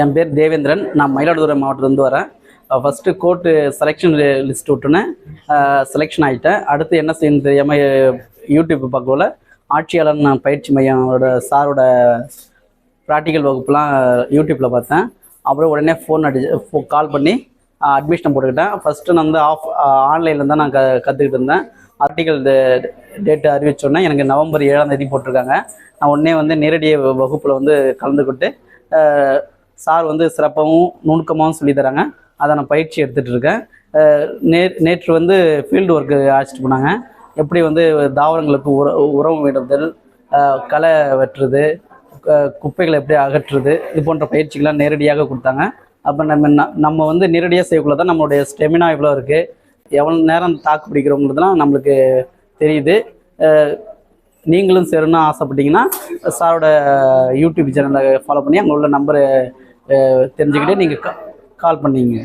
என் பேர் தேவேந்திரன். நான் மயிலாடுதுறை மாவட்டத்துலேருந்து வரேன். ஃபஸ்ட்டு கோர்ட்டு செலெக்ஷன் லிஸ்ட் விட்டுனேன். செலெக்ஷன் ஆகிட்டேன். அடுத்து என்ன செய்யணும்னு தெரியாமல் யூடியூப் பார்க்கல ஆட்சியாளர் நான் பயிற்சி மையோட சாரோட ப்ராக்டிக்கல் வகுப்புலாம் யூடியூப்பில் பார்த்தேன். அப்புறம் உடனே கால் பண்ணி அட்மிஷன் போட்டுக்கிட்டேன். ஃபஸ்ட்டு நான் வந்து ஆன்லைனில் தான் நான் கற்றுக்கிட்டு இருந்தேன். ஆர்டிக்கல் டேட்டு அறிவிச்சோன்னே எனக்கு நவம்பர் 7ஆம் தேதி போட்டிருக்காங்க. நான் உடனே வந்து நேரடி வகுப்பில் வந்து கலந்துக்கிட்டு சார் வந்து சிறப்பாகவும் நுணுக்கமாகவும் சொல்லித்தராங்க. அதை நான் பயிற்சி எடுத்துகிட்டு இருக்கேன். நேற்று வந்து ஃபீல்டு ஒர்க்கு அழைச்சிட்டு போனாங்க. எப்படி வந்து தாவரங்களுக்கு உரம் விடுதல், களை வெட்டுறது, குப்பைகளை எப்படி அகற்றுறது, இது போன்ற பயிற்சிகள்லாம் நேரடியாக கொடுத்தாங்க. அப்போ நம்ம வந்து நேரடியாக செய்யக்குள்ள தான் நம்மளுடைய ஸ்டெமினா எவ்வளோ இருக்குது, எவ்வளோ நேரம் தாக்கு பிடிக்கிறோங்கிறதுலாம் நம்மளுக்கு தெரியுது. நீங்களும் சேரணும்னு ஆசைப்பட்டீங்கன்னா சாரோட யூடியூப் சேனலை ஃபாலோ பண்ணி அங்கே உள்ள நம்பரை தெரிஞ்சுக்கிட்டு நீங்கள் கால் பண்ணிங்க.